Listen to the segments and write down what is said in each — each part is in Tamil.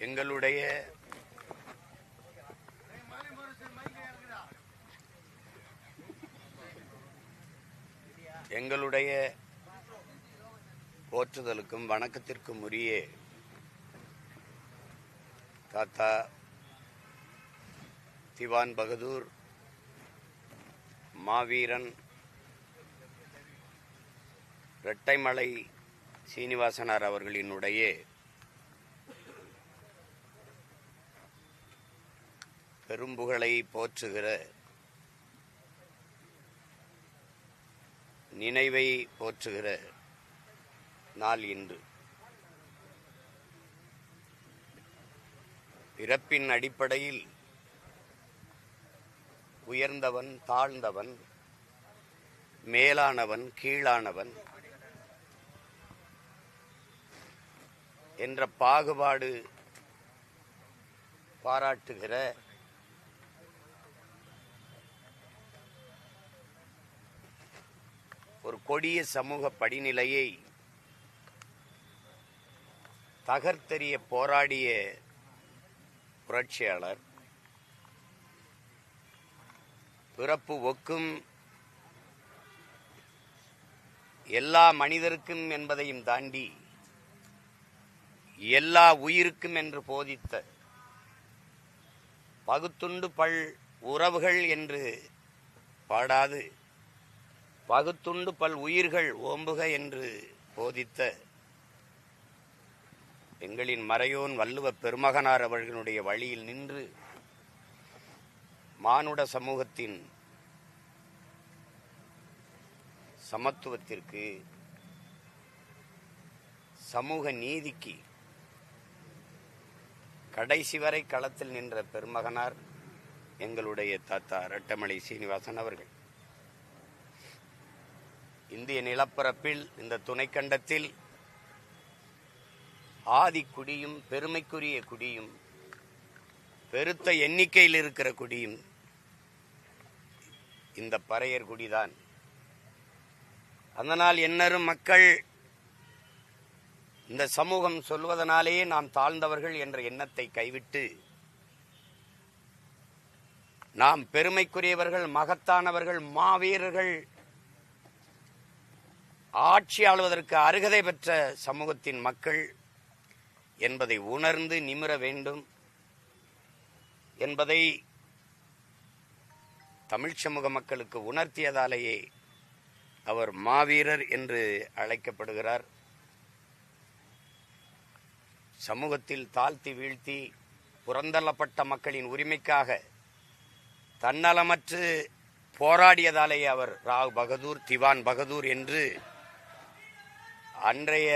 எங்களுடைய போற்றுதலுக்கும் வணக்கத்திற்கும் உரிய தாத்தா திவான் பகதூர் மாவீரன் இரட்டைமலை சீனிவாசனார் அவர்களினுடைய பெரும்புகழை போற்றுகிற நினைவை போற்றுகிற நாள் இன்று. பிறப்பின் அடிப்படையில் உயர்ந்தவன் தாழ்ந்தவன், மேலானவன் கீழானவன் என்ற பாகுபாடு பாராட்டுகிற ஒரு கொடிய சமூக படிநிலையை தகர்த்தெறிய போராடிய புரட்சியாளர், பிறப்பு ஒக்கும் எல்லா மனிதருக்கும் என்பதையும் தாண்டி எல்லா உயிருக்கும் என்று போதித்த, பகுத்துண்டு பல் உறவுகள் என்று பாடாது பகுத்துண்டு பல் உயிர்கள் ஓம்புக என்று போதித்த எங்களின் மறையோன் வள்ளுவ பெருமகனார் அவர்களுடைய வழியில் நின்று மானுட சமூகத்தின் சமத்துவத்திற்கு, சமூக நீதிக்கு கடைசி வரை களத்தில் நின்ற பெருமகனார் எங்களுடைய தாத்தா இரட்டைமலை சீனிவாசன் அவர்கள். இந்திய நிலப்பரப்பில், இந்த துணைக்கண்டத்தில் ஆதிக்குடியும் பெருமைக்குரிய குடியும் பெருத்த எண்ணிக்கையில் இருக்கிற குடியும் இந்த பறையர் குடிதான். அதனால் எண்ணரும் மக்கள் இந்த சமூகம் சொல்வதனாலேயே நாம் தாழ்ந்தவர்கள் என்ற எண்ணத்தை கைவிட்டு நாம் பெருமைக்குரியவர்கள், மகத்தானவர்கள், மாவீரர்கள், ஆட்சி ஆளுவதற்கு அருகதை பெற்ற சமூகத்தின் மக்கள் என்பதை உணர்ந்து நிமிர வேண்டும் என்பதை தமிழ் சமூக மக்களுக்கு உணர்த்தியதாலேயே அவர் மாவீரர் என்று அழைக்கப்படுகிறார். சமூகத்தில் தாழ்த்தி வீழ்த்தி புறந்தள்ளப்பட்ட மக்களின் உரிமைக்காக தன்னலமற்று போராடியதாலேயே அவர் ராவ் பகதூர், திவான் பகதூர் என்று அன்றைய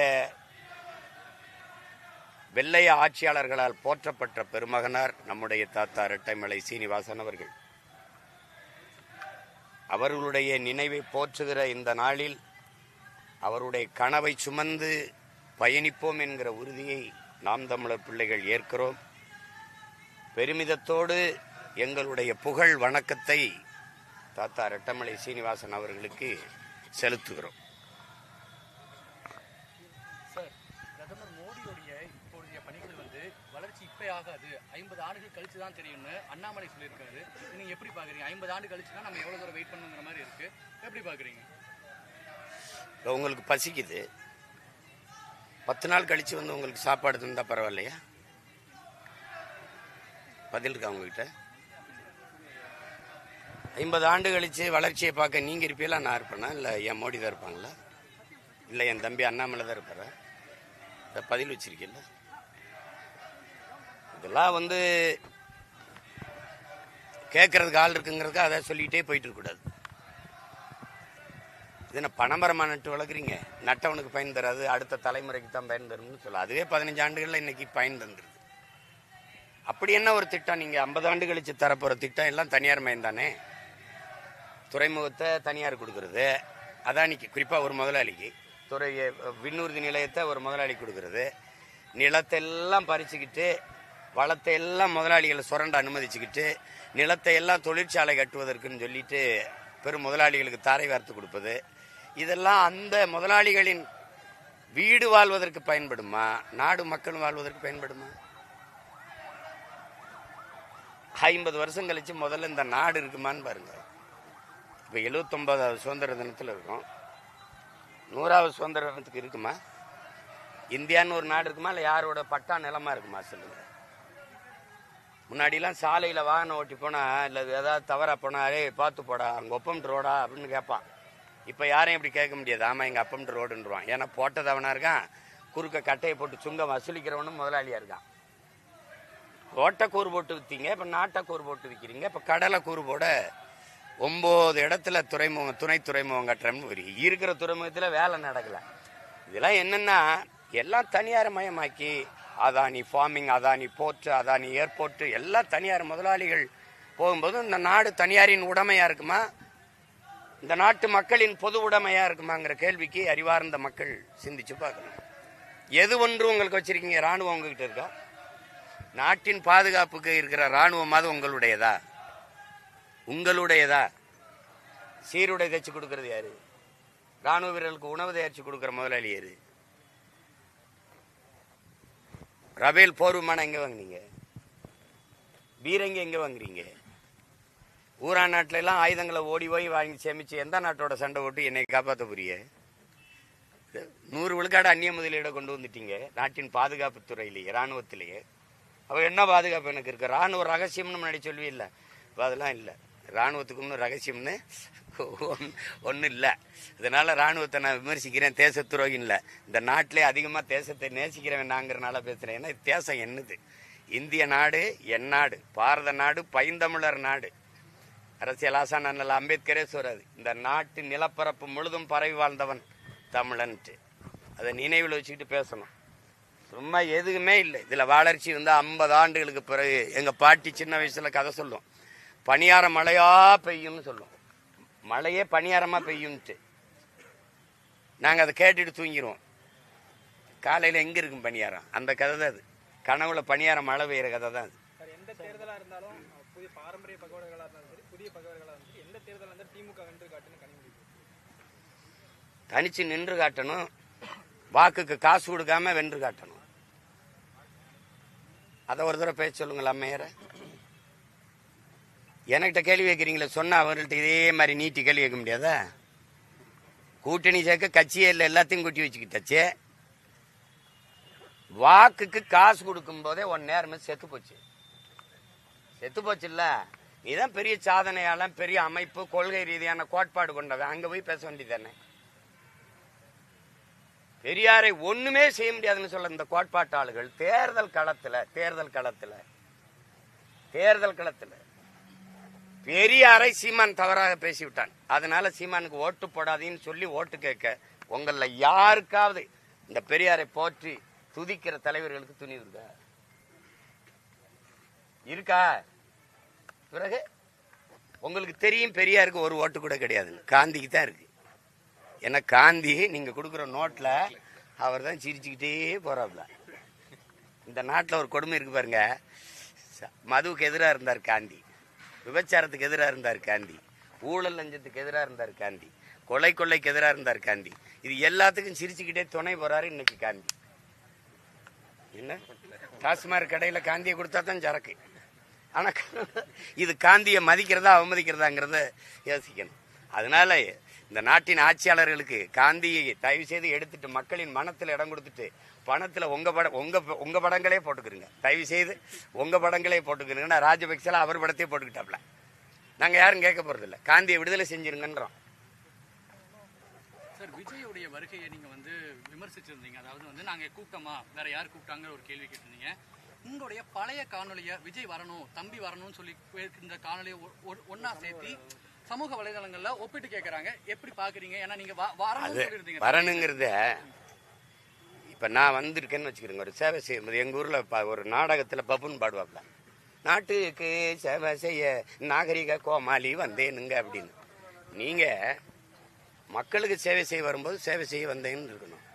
வெள்ளைய ஆட்சியாளர்களால் போற்றப்பட்ட பெருமகனார் நம்முடைய தாத்தா இரட்டைமலை சீனிவாசன் அவர்கள். அவர்களுடைய நினைவை போற்றுகிற இந்த நாளில் அவருடைய கனவை சுமந்து பயணிப்போம் என்கிற உறுதியை நாம் தமிழர் பிள்ளைகள் ஏற்கிறோம். பெருமிதத்தோடு எங்களுடைய புகழ் வணக்கத்தை தாத்தா இரட்டைமலை சீனிவாசன் அவர்களுக்கு செலுத்துகிறோம். பிரதமர் மோடியுடைய இப்போதைய பணிகள் வளர்ச்சி இப்ப ஆகாது, 50 ஆண்டுகள் கழிச்சு தான் தெரியும்னு அண்ணாமலை சொல்லியிருக்காரு. நீங்க எப்படி பாக்குறீங்க? 50 ஆண்டு கழிச்சு தான் நம்ம எவ்வளவு தூரம் வெயிட் பண்ணுங்கிற மாதிரி இருக்கு, எப்படி பாக்குறீங்க? உங்களுக்கு பசிக்குது, 10 நாள் கழிச்சு உங்களுக்கு சாப்பாடு தந்தா பரவாயில்லையா? பதில் இருக்கா உங்ககிட்ட? 50 ஆண்டு கழிச்சு வளர்ச்சியை பார்க்க நீங்க இருப்பீங்களா, நான் இருப்பேனா, இல்லை என் மோடி தான் இருப்பாங்களா, இல்லை என் தம்பி அண்ணாமலை தான் இருப்பாரா? பதில் வச்சிருக்கீல்ல. இதெல்லாம் கேட்கறதுக்கு ஆள் இருக்குங்கிறதுக்கு அதை சொல்லிக்கிட்டே போயிட்டு இருக்கக்கூடாது. இது என்ன பணமரமாக நட்டு வளர்க்குறீங்க? நட்டவனுக்கு பயன் தராது, அடுத்த தலைமுறைக்கு தான் பயன் தரும்னு சொல்ல. அதுவே 15 ஆண்டுகளில் இன்னைக்கு பயன் தந்துருது. அப்படி என்ன ஒரு திட்டம்? நீங்கள் 50 ஆண்டு கழிச்சு தரப்போகிற திட்டம் எல்லாம் தனியார் மயம் தானே. துறைமுகத்தை தனியார் கொடுக்கறது, அதானிக்கு குறிப்பாக ஒரு முதலாளிக்கு, விண்ணூர்தி நிலையத்தை ஒரு முதலாளி கொடுக்கறது, நிலத்தையெல்லாம் பறிச்சுக்கிட்டு வளத்தை எல்லாம் முதலாளிகளை சுரண்ட அனுமதிச்சுக்கிட்டு நிலத்தை எல்லாம் தொழிற்சாலை கட்டுவதற்குன்னு சொல்லிட்டு பெரும் முதலாளிகளுக்கு தாரை வார்த்து கொடுப்பது, இதெல்லாம் அந்த முதலாளிகளின் வீடு வாழ்வதற்கு பயன்படுமா, நாடு மக்கள் வாழ்வதற்கு பயன்படுமா? 50 வருஷம் கழிச்சு முதல்ல இந்த நாடு இருக்குமான்னு பாருங்க. இப்போ 79வது சுதந்திர தினத்தில் இருக்கும். 100வது சுதந்திர தினத்துக்கு இருக்குமா? இந்தியான்னு ஒரு நாடு இருக்குமா, இல்லை யாரோட பட்டா நிலமா இருக்குமா சொல்லுங்க. முன்னாடிலாம் சாலையில் வாகனம் ஓட்டி போனா, இல்லை ஏதாவது தவறா போனா, அரே பார்த்து போடா, அங்கே ஒப்பம்ட்டு ரோடா அப்படின்னு கேட்பான். இப்போ யாரையும் இப்படி கேட்க முடியாது. ஆமாம் எங்கள் அப்பம்ட்டு ரோடுன்றான். ஏன்னா போட்டது அவனா இருக்கான், குறுக்க கட்டையை போட்டு சுங்கம் வசூலிக்கிறவனும் முதலாளியாக இருக்கான். ரோட்டை கூறு போட்டு விற்றீங்க, இப்போ நாட்டை கூறு போட்டு விற்கிறீங்க. இப்போ கடலை கூறு போட 9 இடத்துல துணை துறைமுகம் கட்டுறோம்னு இருக்கிற துறைமுகத்தில் வேலை நடக்கலை. இதெல்லாம் என்னென்னா எல்லாம் தனியார் மயமாக்கி, Adani farming, Adani port, Adani airport எல்லாம் தனியார் முதலாளிகள் போகும்போது இந்த நாடு தனியாரின் உடைமையாக இருக்குமா, இந்த நாட்டு மக்களின் பொது உடைமையாக இருக்குமாங்கிற கேள்விக்கு அறிவார்ந்த மக்கள் சிந்திச்சு பார்க்கணும். எது ஒன்று உங்களுக்கு வச்சிருக்கீங்க? இராணுவம் உங்ககிட்ட இருக்கா? நாட்டின் பாதுகாப்புக்கு இருக்கிற இராணுவமாவது உங்களுடையதா? உங்களுடையதா? சீருடை தைச்சு கொடுக்கறது யாரு? இராணுவ வீரர்களுக்கு உணவு தயாரிச்சு கொடுக்குற முதலாளி யாரு? ரபேல் போர் விமானம் எங்க வாங்குனீங்க? பீரங்கி எங்க வாங்குறீங்க? ஊரா நாட்டில எல்லாம் ஆயுதங்களை ஓடி போய் வாங்கி சேமிச்சு எந்த நாட்டோட சண்டை ஓட்டு என்னை காப்பாற்ற புரிய? 100 விழுக்காடு அந்நிய முதலீடை கொண்டு வந்துட்டீங்க நாட்டின் பாதுகாப்பு துறையிலேயே, இராணுவத்திலேயே. அப்ப என்ன பாதுகாப்பு எனக்கு இருக்கு? இராணுவ ரகசியம்னு முன்னாடி சொல்லுவே இல்லை. அதெல்லாம் இல்லை. இராணுவத்துக்கு ஒன்றும் ரகசியம்னு ஒன்றும் இல்லை. அதனால இராணுவத்தை நான் விமர்சிக்கிறேன், தேச துரோகின்னு இல்லை. இந்த நாட்டிலே அதிகமாக தேசத்தை நேசிக்கிறவன் நாங்கிறனால பேசுகிறேன். ஏன்னா தேசம் என்னது? இந்திய நாடு என் நாடு, பாரத நாடு, பைந்தமிழர் நாடு. அரசியல் ஆசான் அண்ணல் அம்பேத்கரே சொல்றாரு, இந்த நாட்டு நிலப்பரப்பு முழுதும் பரவி வாழ்ந்தவன் தமிழன்ட்டு. அதை நினைவில் வச்சுக்கிட்டு பேசணும். சும்மா எதுவுமே இல்லை. இதில் வளர்ச்சி 50 ஆண்டுகளுக்கு பிறகு எங்கள் பாட்டி சின்ன வயசில் கதை சொல்லும். பனியாரம் மழையா பெய்யும்னு சொல்லும். மழையே பனியாரமாக பெய்யும்ட்டு நாங்கள் அதை கேட்டுட்டு தூங்கிடுவோம். காலையில் எங்கே இருக்கும் பனியாரம்? அந்த கதை தான் அது. கனவுல பனியாரம் மழை பெய்கிற கதை தான் அது. எந்த தேர்தலாக இருந்தாலும், புதிய பாரம்பரிய பகவர்களாக இருந்தாலும் சரி, புதிய பகவர்களாக இருந்தாலும் சரி, எந்த தேர்தலாக இருந்தாலும் திமுக வென்று காட்டுன்னு கணிமுடியும். தனிச்சு நின்று காட்டணும், வாக்குக்கு காசு கொடுக்காம வென்று காட்டணும். அதை ஒரு தடவை பேச சொல்லுங்களா மேயர? என்கிட்ட கேள்வி வைக்கிறீங்களே, சொன்னா அவர்கள்ட்ட இதே மாதிரி நீட்டி கேள்வி வைக்க முடியாதா? கூட்டணி சேர்க்க கட்சியே இல்லை, எல்லாத்தையும் கூட்டி வச்சுக்கிட்டாச்சு. வாக்குக்கு காசு கொடுக்கும் போதே உன் நேரமே செத்து போச்சு. செத்து போச்சு இல்ல? நீதான் பெரிய சாதனையாளன், பெரிய அமைப்பு, கொள்கை ரீதியான கோட்பாடு கொண்டவன். அங்க போய் பேச வேண்டியதானே? பெரியாரை ஒண்ணுமே செய்ய முடியாதுன்னு சொல்ல இந்த கோட்பாட்டாளர்கள் தேர்தல் களத்துல பெரியாரை சீமான் தவறாக பேசிவிட்டான். அதனால சீமானுக்கு ஓட்டு போடாதீன்னு சொல்லி ஓட்டு கேட்க உங்கள யாருக்காவது இந்த பெரியாரை போற்றி துதிக்கிற தலைவர்களுக்கு துணிவு இருக்கா? பிறகு உங்களுக்கு தெரியும் பெரியாருக்கு ஒரு ஓட்டு கூட கிடையாதுன்னு. காந்திக்கு தான் இருக்கு. ஏன்னா காந்தி நீங்க கொடுக்குற நோட்ல அவர் தான் சிரிச்சுக்கிட்டே போறாப்ல. இந்த நாட்டில் ஒரு கொடுமை இருக்கு பாருங்க. மதுவுக்கு எதிராக இருந்தார் காந்தி, விபச்சாரத்துக்கு எதிராக இருந்தார் காந்தி, ஊழல் லஞ்சத்துக்கு எதிராக இருந்தார் காந்தி, கொள்ளைக்கு எதிராக இருந்தார் காந்தி. இது எல்லாத்துக்கும் சிரிச்சுக்கிட்டே துணை போறாரு இன்னைக்கு காந்தி. என்ன டாஸ்மாக் கடையில காந்தியை கொடுத்தா தான் சரக்கு. ஆனா இது காந்தியை மதிக்கிறதா அவமதிக்கிறதாங்கிறத யோசிக்கணும். அதனால இந்த நாட்டின் ஆட்சியாளர்களுக்கு காந்தியை தயவு செய்து எடுத்துட்டு மக்களின் மனத்துல இடம் கொடுத்துட்டு பணத்துல உங்க படங்களே போட்டுக்கிறீங்க. தயவு செய்து உங்க படங்களே போட்டுக்கிறீங்கன்னா ராஜபக்சேல அவர் படத்தையே போட்டுக்கிட்டாப்ல. நாங்க யாரும் கேட்க போறது இல்லை. காந்தியை விடுதலை செஞ்சிருங்கன்றோம். சார், விஜயுடைய வருகையை நீங்க விமர்சிச்சிருந்தீங்க. அதாவது நாங்க கூப்பிட்டோமா, வேற யார் கூப்பிட்டாங்க ஒரு கேள்வி கேட்டிருந்தீங்க. உங்களுடைய பழைய காணொலியை விஜய் வரணும், தம்பி வரணும்னு சொல்லி இந்த காணொலியை ஒன்னா சேர்த்தி சமூக வலைதளங்கள்ல ஒப்பிட்டு கேட்கறாங்க. எப்படி பாக்குறீங்க? ஏன்னா நீங்க வரணுங்கிறத இப்ப நான் வந்திருக்கேன்னு வச்சுக்கிறேங்க. ஒரு சேவை செய்யும்போது எங்க ஊர்ல ஒரு நாடகத்துல பப்புன்னு பாடுவாப்ல, நாட்டுக்கு சேவை செய்ய நாகரிக கோமாளி வந்தேனுங்க அப்படின்னு. நீங்க மக்களுக்கு சேவை செய்ய வரும்போது சேவை செய்ய வந்தேன்னு இருக்கணும்.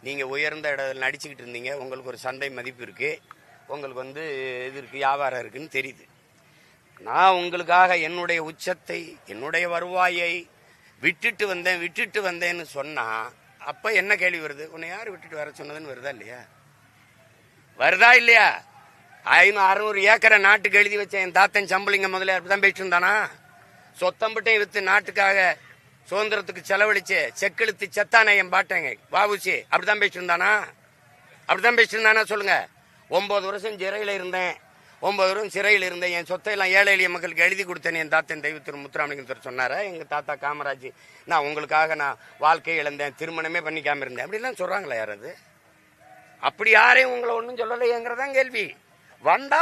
நீங்க உயர்ந்த இடத்துல நடிச்சுக்கிட்டு இருந்தீங்க, உங்களுக்கு ஒரு சந்தை மதிப்பு இருக்கு, உங்களுக்கு இது இருக்கு, வியாபாரம் இருக்குன்னு தெரியுது. நான் உங்களுக்காக என்னுடைய உச்சத்தை, என்னுடைய வருவாயை விட்டுட்டு வந்தேன்னு சொன்னா அப்ப என்ன கேள்வி வருது? உன்னை யார் விட்டுட்டு வர சொன்னதுன்னு வருதா இல்லையா? வருதா இல்லையா? 600 ஏக்கரை நாட்டுக்கு எழுதி வச்ச என் தாத்தன் சம்பளிங்க முதல்ல அப்படிதான் பேசிட்டு இருந்தானா? சொத்தம்பட்டையும் வித்து நாட்டுக்காக சுதந்திரத்துக்கு செலவழிச்சு செக்கெழுத்து செத்தானே என் பாட்டேங்க வாவுசி, அப்படிதான் பேசிட்டு இருந்தானா? அப்படிதான் பேசிட்டு இருந்தானா சொல்லுங்க. 9 வருஷம் சிறையில் இருந்தேன், 9 வருஷம் சிறையில் இருந்தேன். என் சொத்தை எல்லாம் ஏழை எளிய மக்களுக்கு எழுதி கொடுத்தேன் என் தாத்தன் தெய்வ திரு முத்துராமலிங்கத்தர் சொன்னாரா? எங்க தாத்தா காமராஜ் நான் உங்களுக்காக நான் வாழ்க்கையை இழந்தேன், திருமணமே பண்ணிக்காம இருந்தேன் அப்படிலாம் சொல்றாங்களா யாராவது? அப்படி யாரையும் உங்களை ஒன்றும் சொல்லலையேங்கிறதான் கேள்வி. வந்தா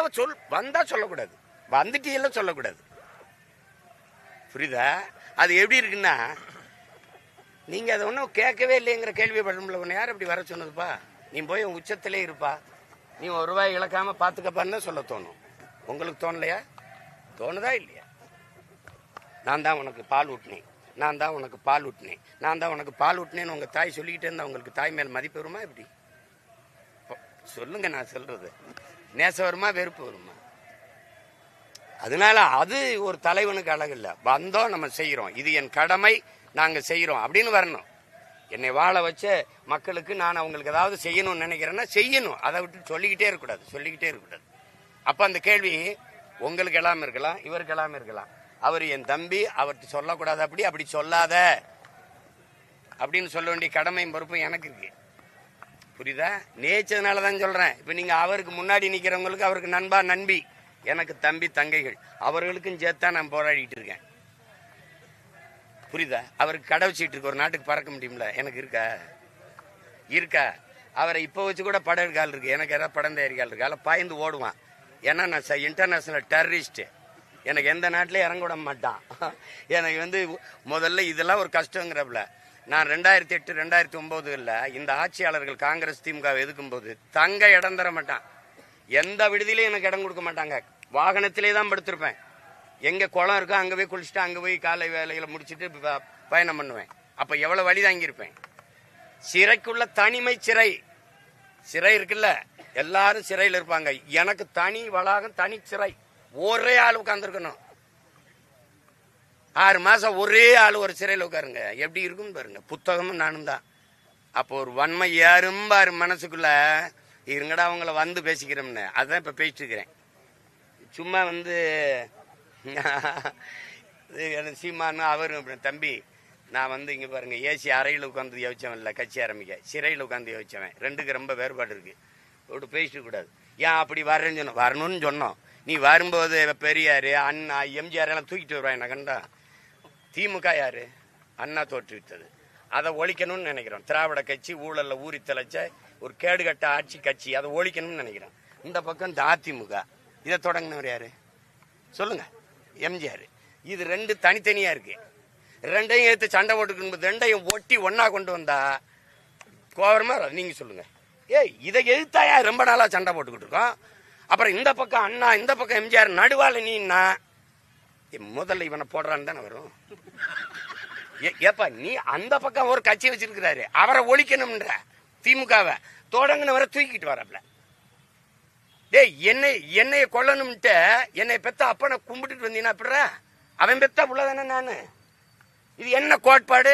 சொல்லக்கூடாது, வந்துட்டீங்கல்ல சொல்லக்கூடாது. புரியுதா? அது எப்படி இருக்குன்னா, நீங்க அதை ஒன்றும் கேட்கவே இல்லைங்கிற கேள்வி படும்ல. உன்னை யார் அப்படி வர சொன்னதுப்பா? நீ போய் உன் உச்சத்திலே இருப்பா, நீ 1 ரூபாய் இழக்காம பாத்துக்கப்பான்னு தான் சொல்ல தோணும். உங்களுக்கு தோணலையா? தோணுதா இல்லையா? நான் தான் உனக்கு பால் ஊட்டினேன், நான் தான் உனக்கு பால் ஊட்டினேன், நான் தான் உனக்கு பால் ஊட்டினேன்னு உங்க தாய் சொல்லிக்கிட்டே இருந்தா உங்களுக்கு தாய் மேல் மதிப்பு வருமா? எப்படி சொல்லுங்க, நான் சொல்றது நேசம் வருமா வெறுப்பு வருமா? அதனால அது ஒரு தலைவனுக்கு அழகு இல்லை. வந்தோம், நம்ம செய்யறோம், இது என் கடமை, நாங்க செய்யறோம் அப்படின்னு வரணும். என்னை வாழ வச்ச மக்களுக்கு நான் அவங்களுக்கு ஏதாவது செய்யணும்னு நினைக்கிறேன்னா செய்யணும். அதை விட்டு சொல்லிக்கிட்டே இருக்கக்கூடாது. அப்ப அந்த கேள்வி உங்களுக்கு எல்லாம் இருக்கலாம், இவருக்கு எல்லாம் இருக்கலாம். அவர் என் தம்பி, அவர்கிட்ட சொல்லக்கூடாது, அப்படி சொல்லாத அப்படின்னு சொல்ல வேண்டிய கடமையும் பொறுப்பும் எனக்கு இருக்கு. புரியுதா? நேச்சதுனாலதான் சொல்றேன். இப்ப நீங்க அவருக்கு முன்னாடி நிக்கிறவங்களுக்கு அவருக்கு நண்பா நண்பி, எனக்கு தம்பி தங்கைகள், அவர்களுக்கும் சேர்த்தா நான் போராடிட்டு இருக்கேன். புரியுதா? அவருக்கு கடை வச்சுட்டு இருக்கு, ஒரு நாட்டுக்கு பறக்க முடியும்ல, எனக்கு இருக்கா? அவரை இப்போ வச்சு கூட படம் எடுக்கால் இருக்கு, எனக்கு ஏதாவது படம் தயாரிக்கால் இருக்கு, அதில் பாய்ந்து ஓடுவான். ஏன்னா நான் இன்டர்நேஷனல் டெரரிஸ்ட், எனக்கு எந்த நாட்டிலையும் இறங்க விட மாட்டான். எனக்கு முதல்ல இதெல்லாம் ஒரு கஷ்டங்கிறப்பல நான் 2008 2009 இந்த ஆட்சியாளர்கள் காங்கிரஸ் திமுக எதுக்கும் போது தங்க இடம் தர மாட்டான். எந்த விடுதியிலையும் எனக்கு இடம் கொடுக்க மாட்டாங்க. வாகனத்திலே தான் படுத்திருப்பேன். எங்க குளம் இருக்கோ அங்கே போய் குளிச்சுட்டு அங்கே போய் காலை வேலைகளை முடிச்சுட்டு பயணம் பண்ணுவேன். அப்ப எவ்வளவு வழி தாங்கியிருப்பேன். சிறைக்குள்ள தனிமை சிறை இருக்குல்ல, எல்லாரும் சிறையில் இருப்பாங்க. எனக்கு தனி வளாகம், தனி சிறை, ஒரே ஆள் உட்கார்ந்துருக்கணும். 6 மாசம் ஒரே ஆள் ஒரு சிறையில் உட்காருங்க, எப்படி இருக்கும் பாருங்க. புத்தகமும் நானும் தான். அப்போ ஒரு வன்மை யாரும் பாரு மனசுக்குள்ள, இருங்கடா அவங்கள வந்து பேசிக்கிறோம்னு. அதுதான் இப்ப பேசிட்டு இருக்கிறேன். சும்மா சீமானு அவரு தம்பி, நான் இங்க பாருங்க, ஏசி அறையில் உட்காந்து யோசிச்சவன் இல்லை, கட்சி ஆரம்பிக்க சிறையில் உட்காந்து யோசிச்சவன். ரெண்டுக்கு ரொம்ப வேறுபாடு இருக்கு. அப்படி பேசிட்டு கூடாது. ஏன் அப்படி வரணும்னு சொன்னோம். நீ வரும்போது பெரியாரு அண்ணா எம்ஜிஆர் எல்லாம் தூக்கிட்டு வருவான். என்ன கண்டா? திமுக யாரு? அண்ணா தோற்றுவித்தது. அதை ஒழிக்கணும்னு நினைக்கிறோம். திராவிட கட்சி ஊழல்ல ஊறி தலைச்ச ஒரு கேடுகட்ட ஆட்சி கட்சி, அதை ஒழிக்கணும்னு நினைக்கிறோம். இந்த பக்கம் அதிமுக, இதை தொடங்கினவர் யாரு சொல்லுங்க? எம்ஜிஆர். இது 2 தனித்தனியா இருக்கு. 2ஐயும் எடுத்து சண்டை போட்டுக்கணும். 2ஐயும் ஒட்டி ஒன்னா கொண்டு வந்தா கோவரமா நீங்க சொல்லுங்க. இதை எழுத்தாயா ரொம்ப நாளா சண்டை போட்டுக்கிட்டு இருக்கோம். அப்புறம் இந்த பக்கம் அண்ணா, இந்த பக்கம் எம்ஜிஆர், நடுவால நீன்னா முதல்ல இவனை போடுறான்னு தானே வரும். ஏப்பா நீ அந்த பக்கம் ஒரு கட்சி வச்சிருக்கிறாரு, அவரை ஒழிக்கணும்ன்ற திமுகவை தொடங்கினவரை தூக்கிட்டு வரப்பல. என்னைய கொல்லணும்ட்டு என்னை பெத்த அப்பனை கும்பிட்டுட்டு வந்தீங்கன்னா அப்படிற அவன் பெத்த புள்ளதானே நானு. இது என்ன கோட்பாடு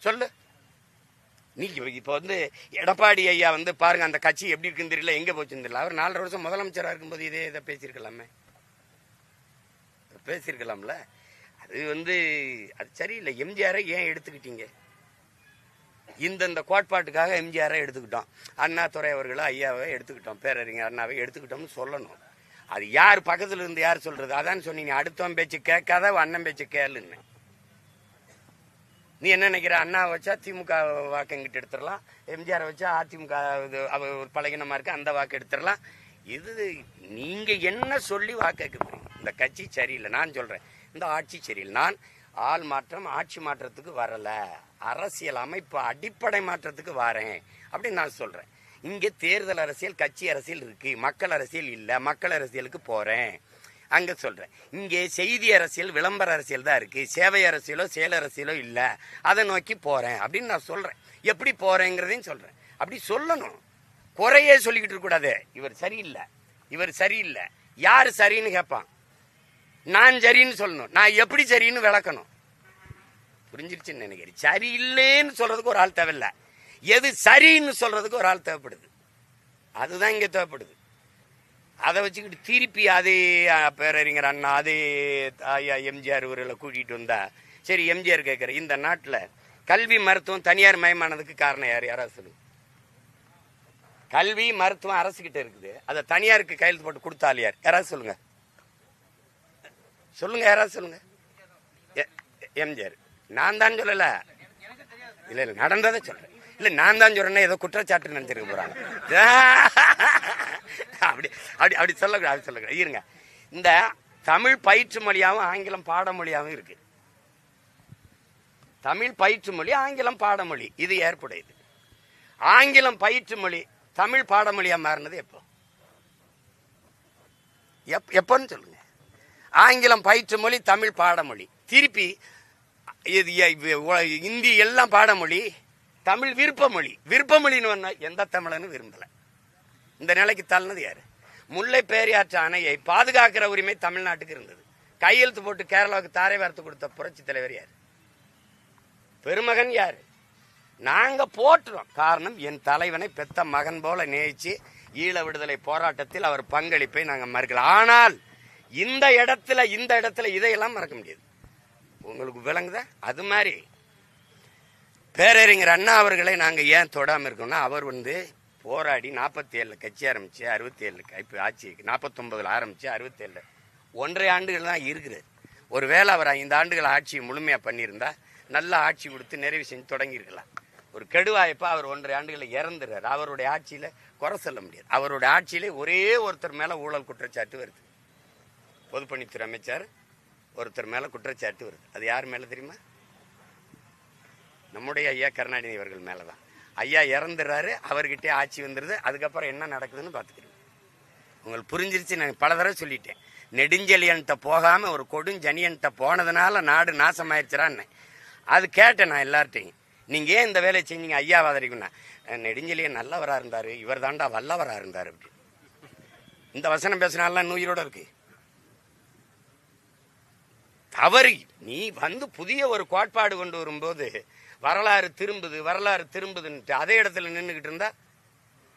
சொல்லு நீ? இப்ப எடப்பாடி ஐயா பாருங்க, அந்த கட்சி எப்படி இருக்குன்னு தெரியல, எங்க போச்சுன்னு தெரியல. அவர் 4.5 வருஷம் முதலமைச்சரா இருக்கும்போது இதை பேசியிருக்கலாம்ல. அது அது சரியில்லை. எம்ஜிஆரை ஏன் எடுத்துக்கிட்டீங்க? இந்த கோட்பாட்டுக்காக எம்ஜிஆரை எடுத்துக்கிட்டோம், அண்ணாதுரை அவர்களை ஐயாவை எடுத்துக்கிட்டோம், பேரறிஞர் அண்ணாவை எடுத்துக்கிட்டோம்னு சொல்லணும். அது யார் பக்கத்துல இருந்து யார் சொல்றது? அதான் சொன்னீங்க, அடுத்தவன் பேச்சு கேட்காத அண்ணன் பேச்சு கேளுன்னு. நீ என்ன நினைக்கிற? அண்ணா வச்சா திமுக வாக்கு எங்கிட்ட எடுத்துடலாம், எம்ஜிஆர் வச்சா அதிமுக ஒரு பழகினமா இருக்கு அந்த வாக்கு எடுத்துடலாம். இது நீங்க என்ன சொல்லி வாக்கு கேட்க போறீங்க? இந்த கட்சி சரியில்லை நான் சொல்றேன், இந்த ஆட்சி சரியில்லை. நான் ஆள் மாற்றம் ஆட்சி மாற்றத்துக்கு வரல, அரசியல் அமைப்பு அடிப்படை மாற்றத்துக்கு வரேன் அப்படின்னு நான் சொல்றேன். இங்க தேர்தல் அரசியல், கட்சி அரசியல் இருக்கு, மக்கள் அரசியல் இல்ல, மக்கள் அரசியலுக்கு போறேன் அங்க சொல்றேன். இங்கே செய்தி அரசியல், விளம்பர அரசியல் தான் இருக்கு, சேவை அரசியலோ செயல் அரசியலோ இல்ல, அதை நோக்கி போறேன் அப்படின்னு நான் சொல்றேன். எப்படி போறேங்கிறதையும் சொல்றேன். அப்படி சொல்லணும், குறையே சொல்லிக்கிட்டு இருக்க கூடாது. இவர் சரியில்லை, இவர் சரியில்லை, யாரு சரின்னு கேட்பான், நான் சரின்னு சொல்லணும், நான் எப்படி சரின்னு விளக்கணும். புரிஞ்சிருச்சுன்னு நினைக்கிறேன். சரியில்லைன்னு சொல்றதுக்கு ஒரு ஆள் தேவையில்லை, எது சரின்னு சொல்றதுக்கு ஒரு ஆள் தேவைப்படுது. அதுதான் இங்கே தேவைப்படுது. அதை வச்சுக்கிட்டு திருப்பி அதே பேரறிஞர் அண்ணா அதே ஐயா எம்ஜிஆர் இவர்களை கூட்டிகிட்டு வந்தா சரி. எம்ஜிஆர் கேட்குற இந்த நாட்டில் கல்வி மருத்துவம் தனியார் மயமானதுக்கு காரணம் யாராவது சொல்லுங்க. கல்வி மருத்துவம் அரசுகிட்ட இருக்குது, அதை தனியாருக்கு கையெழுத்து போட்டு கொடுத்தால் யாராவது சொல்லுங்க. சொல்லுங்க, யாராவது சொல்லுங்க. எம்ஜிஆர். நான் தான் சொல்லல, இல்ல இல்ல நடந்ததை சொல்றேன். இல்ல நான் தான் சொல்றேன்னா ஏதோ குற்றச்சாட்டு நினைச்சிருக்க போறாங்க. அப்படி அப்படி அப்படி சொல்லக்கூடாது, அப்படி சொல்லக்கூடாது. இருங்க, இந்த தமிழ் பயிற்று மொழியாகவும் ஆங்கிலம் பாடமொழியாகவும் இருக்கு. தமிழ் பயிற்று மொழி, ஆங்கிலம் பாடமொழி, இது ஏற்புடையது. ஆங்கிலம் பயிற்று மொழி தமிழ் பாடமொழியா மாறினது எப்போ? எப்போன்னு சொல்லுங்க. ஆங்கிலம் பயிற்று மொழி, தமிழ் பாடமொழி. திருப்பி இந்தி எல்லாம் பாடமொழி, தமிழ் விருப்பமொழி. விருப்பமொழின்னு எந்த தமிழனும் விரும்பல. இந்த நிலைக்கு தள்ளினது யாரு? முல்லை பெரியாற்று அணையை பாதுகாக்கிற உரிமை தமிழ்நாட்டுக்கு இருந்தது. கையெழுத்து போட்டு கேரளாவுக்கு தாரை வார்த்து கொடுத்த புரட்சி தலைவர் யாரு? பெருமகன் யாரு? நாங்க போட்டுறோம். காரணம், என் தலைவனை பெத்த மகன் போல நேசிச்சு ஈழ விடுதலை போராட்டத்தில் அவர் பங்களிப்பை நாங்க மறுக்கல. ஆனால் இந்த இடத்துல இதையெல்லாம் மறக்க முடியாது. உங்களுக்கு விளங்குதா? அது மாதிரி பேரறிஞர் அண்ணா அவர்களை நாங்க ஏன் தொடாம இருக்கோம்னா, அவர் போராடி 47 கட்சி ஆரம்பிச்சு 67 இப்போ ஆட்சி 49 ஆரம்பிச்சு 67 1.5 ஆண்டுகள் தான் இருக்குது. ஒருவேளை அவர் 5 ஆண்டுகள் ஆட்சியை முழுமையா பண்ணியிருந்தா நல்ல ஆட்சி கொடுத்து நிறைவு செஞ்சு தொடங்கியிருக்கலாம். ஒரு கெடுவாய்ப்பா அவர் 1.5 ஆண்டுகளை இறந்துறாரு. அவருடைய ஆட்சியில குறை சொல்ல முடியாது. அவருடைய ஆட்சியிலே ஒரே ஒருத்தர் மேல ஊழல் குற்றச்சாட்டு வருது. பொதுப்பணித்துறை அமைச்சர் ஒருத்தர் மேல குற்றச்சாட்டு வருது. அது யார் மேல தெரியுமா? நம்முடைய ஐயா கருணாநிதி அவர்கள் மேலதான். ஐயா இறந்துறாரு, அவர்கிட்டே ஆட்சி வந்துருது. அதுக்கப்புறம் என்ன நடக்குதுன்னு பாத்துக்கிறேன். உங்களுக்கு புரிஞ்சிருச்சு. நான் பல தடவை சொல்லிட்டேன். நெடுஞ்செழியன்ட்ட போகாம ஒரு கொடுஞ்சனியன்ட்ட போனதுனால நாடு நாசமாயிருச்சான்னு அது கேட்டேன் நான் எல்லார்ட்டையும். நீங்க ஏன் இந்த வேலையை செஞ்சீங்க ஐயா வாதரிக்குன்னா, நெடுஞ்செழியன் நல்லவரா இருந்தாரு, இவர் தாண்டா வல்லவரா இருந்தாரு அப்படி. இந்த வசனம் பேசினாலாம் உயிரோட இருக்கு. தவறு. நீ புதிய ஒரு கோட்பாடு கொண்டு வரும்போது வரலாறு திரும்புதுன்ட்டு அதே இடத்துல நின்றுகிட்டு இருந்தா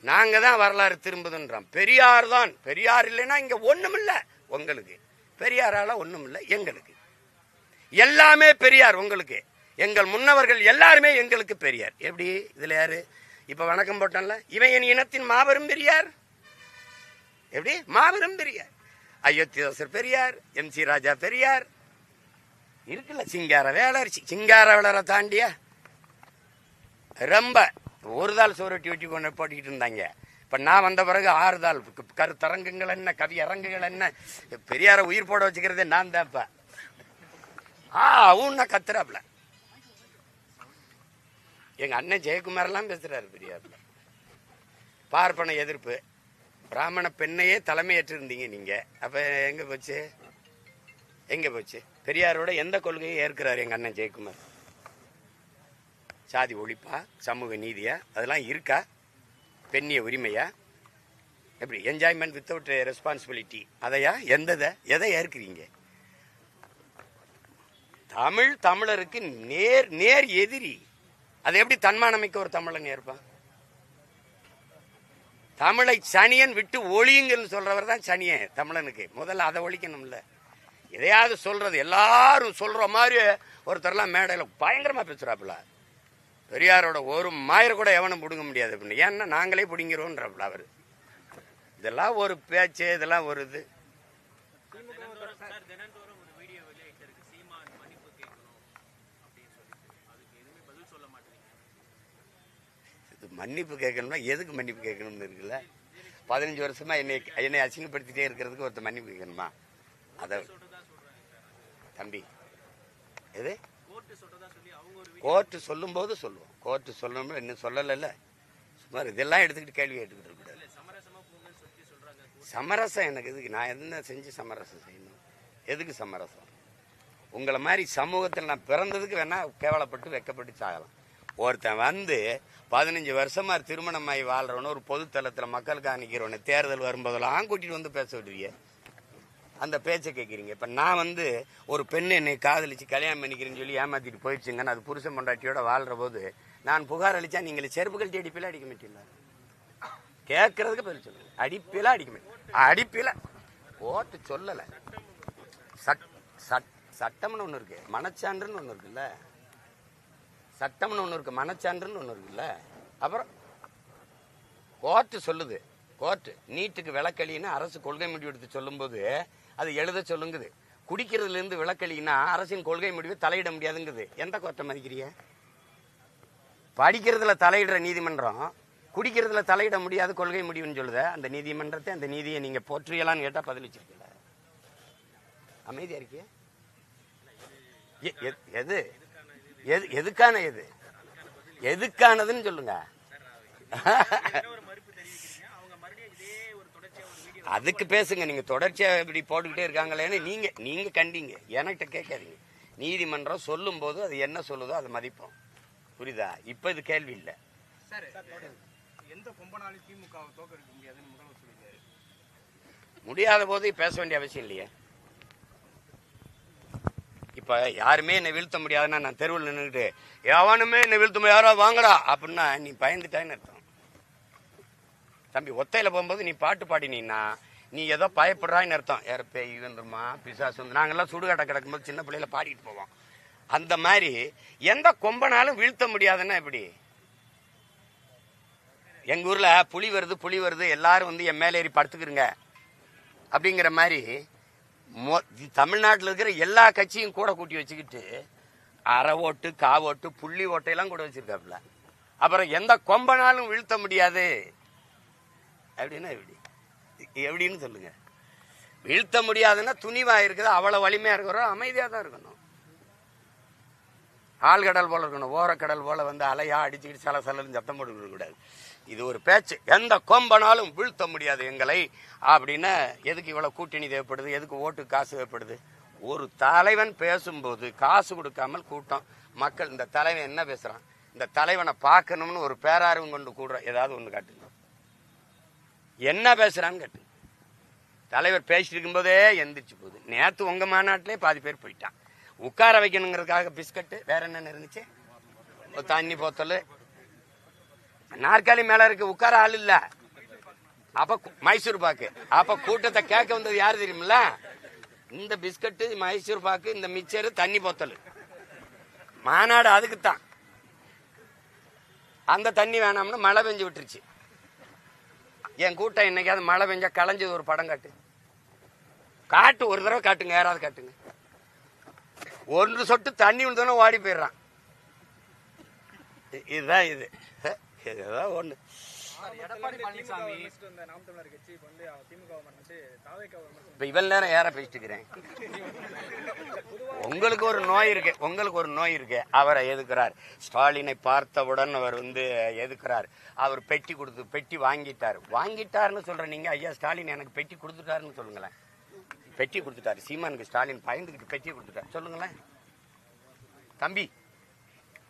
நாங்க தான் வரலாறு திரும்புதுன்றோம். பெரியார் தான். பெரியார் இல்லைன்னா இங்க ஒண்ணும் இல்ல. உங்களுக்கு பெரியாரால ஒண்ணும் இல்ல. எங்களுக்கு எல்லாமே பெரியார். உங்களுக்கு எங்கள் முன்னவர்கள் எல்லாருமே எங்களுக்கு பெரியார். எப்படி? இதுல யாரு இப்ப வணக்கம் போட்டான்ல, இவன் என் இனத்தின் மாபெரும் பெரியார். எப்படி? மாபெரும் பெரியார். அயோத்திதாசர் பெரியார், MC ராஜா பெரியார் இருக்குல்ல. சிங்கார வேளரை தாண்டியா ரொம்ப ஒரு தாள் சோரட்டி வெட்டி கொண்டு போட்டுக்கிட்டு இருந்தாங்க. இப்ப நான் வந்த பிறகு 6 தாள் கருத்தரங்குகள் என்ன, கவி அரங்குகள் என்ன, பெரியார உயிர் போட வச்சுக்கிறதே நான் தான். இப்ப அவன் கத்துறாப்ல. எங்க அண்ணன் ஜெயக்குமார் எல்லாம் பேசுறாரு பெரியார்ல. பார்ப்பன எதிர்ப்பு, பிராமண பெண்ணையே தலைமையேற்று இருந்தீங்க நீங்க. அப்ப எங்க போச்சு? பெரியாரோட எந்த கொள்கையை ஏற்கிறாரு எங்க அண்ணன் ஜெயக்குமார்? சாதி ஒழிப்பா, சமூக நீதியா, அதெல்லாம் இருக்கா? பெண்ணிய உரிமையா? எப்படி? என்ஜாய்மெண்ட் வித்தவுட் ரெஸ்பான்சிபிலிட்டி, அதையா? எதை ஏற்கிறீங்க? தமிழருக்கு நேர் எதிரி. அதை எப்படி தன்மானமிக்க ஒரு தமிழன் ஏற்பான்? தமிழை சனியன் விட்டு ஒழியுங்கன்னு சொல்றவர் தான் சனியன் தமிழனுக்கு. முதல்ல அதை ஒழிக்கணும்ல. எதையாவது சொல்றது எல்லாரும் சொல்ற மாதிரி ஒருத்தர்லாம் மேடையில் பயங்கரமா பேசுறாப்புல. பெரியாரோட ஒரு மாயர் கூட எவனும் பிடுங்க முடியாது அப்படின்னு. ஏன்னா நாங்களே பிடிங்கிறோம்ன்றப்பல அவரு. இதெல்லாம் ஒரு பேச்சு, இதெல்லாம் ஒரு இது. மன்னிப்பு கேட்கணும்னா எதுக்கு மன்னிப்பு கேட்கணும்னு இருக்குல்ல. 15 வருஷமா என்னை அசிங்கப்படுத்திட்டே இருக்கிறதுக்கு ஒருத்தர் மன்னிப்பு கேட்கணுமா? அத தம்பி, எது கோர்ட்டு சொல்லும் போது சொல்லுவோம். கோர்ட்டு சொல்லணும், இன்னும் சொல்லல. சுமார் இதெல்லாம் எடுத்துக்கிட்டு கேள்வி கேட்டுக்கிட்டு இருக்க கூடாது. சமரசம் எனக்கு எதுக்கு? நான் என்ன செஞ்சு சமரசம் செய்யணும்? எதுக்கு சமரசம்? உங்களை மாதிரி சமூகத்தில் நான் பிறந்ததுக்கு வேணா கேவலப்பட்டு வெக்கப்பட்டு சாகலாம். ஒருத்தன் 15 வருஷமா திருமணமாகி வாழ்றவனு ஒரு பொதுத்தளத்தில் மக்களுக்காக நிற்கிறவனு தேர்தல் வரும்போதெல்லாம் கூட்டிட்டு பேச விடுவீங்க. அந்த பேச்சை கேட்குறீங்க. இப்போ நான் ஒரு பெண்ணு என்னை காதலிச்சு கல்யாணம் பண்ணிக்கிறேன்னு சொல்லி ஏமாத்திட்டு போயிடுச்சுங்கன்னு அது புருஷன் பொண்டாட்டியோட வாழ்ற போது நான் புகார் அளிச்சா நீங்களை செருப்புகள் தேடிப்பில அடிக்க மாட்டீங்களா? கேட்கறதுக்கு பதில் சொல்லுங்க. அடிப்பில அடிக்க அடிப்பில ஓட்டு சொல்லலை. சட்டம்னு ஒன்று இருக்கு, மனச்சான்றுன்னு ஒன்று இருக்குல்ல. சட்டம்னு ஒன்று இருக்கு, மனச்சான்றுன்னு ஒன்று இருக்குல்ல. அப்புறம் கோர்ட்டு சொல்லுது, கோர்ட்டு நீட்டுக்கு விலக்களின்னு அரசு கொள்கை முடிவு எடுத்து சொல்லும்போது அது எழுத சொல்லுங்குது. குடிக்கிறதுல இருந்து விலக்களின்னா அரசின் கொள்கை முடிவு தலையிட முடியாதுங்குது. எந்த கோர்ட்டை மதிக்கிறீங்க? படிக்கிறதுல தலையிடுற நீதிமன்றம் குடிக்கிறதுல தலையிட முடியாது கொள்கை முடிவுன்னு சொல்லுத. அந்த நீதிமன்றத்தை, அந்த நீதியை நீங்க போற்றியலான்னு கேட்டா பதில் வச்சிருக்கீங்களா? அமைதியா இருக்கிய? எது எது எதுக்கான எது எதுக்கானதுன்னு சொல்லுங்க. அதுக்கு பேசுங்க. நீங்க தொடர்ச்சியா இப்படி போட்டுக்கிட்டே இருக்காங்களேன்னு நீங்க கண்டீங்க, என்கிட்ட கேட்காதீங்க. நீதிமன்றம் சொல்லும் போது அது என்ன சொல்லுதோ அதை மதிப்போம். புரியுதா? இப்ப இது கேள்வி இல்லை. எந்த கொம்பனாலும் திமுகவை தோற்கடிக்க முடியாதுன்னு முதல்வர் சொல்லியிருக்காரு. முடியாத போது பேச வேண்டிய அவசியம் இல்லையே. இப்ப யாருமே என்னை வீழ்த்த முடியாதுன்னா நான் தெருவில் நின்றுட்டு எவனுமே என்னை வீழ்த்த யாரோ வாங்கடா அப்படின்னா நீ பயந்துட்டான்னு அர்த்தம். தம்பி, ஒத்தையில போகும்போது நீ பாட்டு பாடினீன்னா நீ ஏதோ பயப்படுறான்னு அர்த்தம். யார பேய் வந்துருமா, பிசாசு வந்து, நாங்கெல்லாம் சுடுகாட்டை கிடக்கும்போது சின்ன பிள்ளையில பாடிட்டு போவோம். அந்த மாதிரி எந்த கொம்பனாலும் வீழ்த்த முடியாதுன்னா எப்படி? எங்க ஊர்ல புலி வருது எல்லாரும் வந்து என் மேலேறி படுத்துக்கிறங்க அப்படிங்கிற மாதிரி தமிழ்நாட்டில் இருக்கிற எல்லா கட்சியும் கூட கூட்டி வச்சுக்கிட்டு அரை ஓட்டு, காவோட்டு, புள்ளி ஓட்டையெல்லாம் கூட வச்சிருக்காப்புல. அப்புறம் எந்த கொம்பனாலும் வீழ்த்த முடியாது அப்படின்னா எப்படின்னு சொல்லுங்க. வீழ்த்த முடியாதுன்னா துணிவா இருக்குது, அவ்வளவு வலிமையா இருக்கிறோம், அமைதியா தான் இருக்கணும். ஆழ்கடல் போல இருக்கணும், ஓரக்கடல் போல வந்து அலையா அடிச்சுக்கிட்டு சல சலன்னு சத்தம் போட்டு கூடாது. இது ஒரு பேச்சு. எந்த கொம்பனாலும் வீழ்த்த முடியாது எங்களை அப்படின்னு. எதுக்கு இவ்வளவு கூட்டணி தேவைப்படுது? எதுக்கு ஓட்டு காசு தேவைப்படுது? ஒரு தலைவன் பேசும்போது காசு கொடுக்காமல் கூட்டம் மக்கள் இந்த தலைவன் என்ன பேசுறான், இந்த தலைவனை பார்க்கணும்னு ஒரு பேரார்வம் கொண்டு கூடுற ஏதாவது ஒண்ணு காட்டுங்க. என்ன பேசுறான்னு கேட்டு. தலைவர் பேசிட்டு இருக்கும்போதே எந்திரிச்சு போகுது. நேத்து உங்க மாநாட்டிலே பாதி பேர் போயிட்டான். உட்கார வைக்கணுங்கிறதுக்காக பிஸ்கட்டு, வேற என்ன இருந்துச்சு, தண்ணி போத்தல், நாற்காலி மேல இருக்கு, உட்கார ஆள் இல்ல. அப்ப மைசூர் பாக்கு. அப்ப கூட்டத்தை கேட்க வந்தது யாரு தெரியுமில்ல? இந்த பிஸ்கட்டு, மைசூர் பாக்கு, இந்த மிச்சரு, தண்ணி போத்தல். மாநாடு அதுக்குத்தான். அந்த தண்ணி வேணாம்னு மழை பெஞ்சு விட்டுருச்சு. என் கூட்டம் இன்னைக்காவது மழை பெஞ்சா களைஞ்சது ஒரு படம் காட்டு ஒரு தடவை காட்டுங்க, யாராவது காட்டுங்க. ஒன்று சொட்டு தண்ணி விழுந்தோன்னு ஓடி போயிடுறான். இதுதான் இது. இதுதான் ஒண்ணு. எடப்பாடி பழனிசாமி நாம் தமிழர் கட்சி வந்து திமுக இப்ப இவள் நேரம் யார பேசிட்டு இருக்கிறேன். உங்களுக்கு ஒரு நோய் இருக்கு. அவரை எதுக்குறார். ஸ்டாலினை பார்த்தவுடன் அவர் வந்து எதுக்குறார். அவர் பெட்டி வாங்கிட்டாருன்னு சொல்ற நீங்க. ஐயா, ஸ்டாலின் எனக்கு பெட்டி கொடுத்துட்டாருன்னு சொல்லுங்களேன். பெட்டி கொடுத்துட்டாரு சீமானுக்கு. ஸ்டாலின் பயந்துகிட்டு பெட்டி கொடுத்துட்டாரு சொல்லுங்களேன். தம்பி,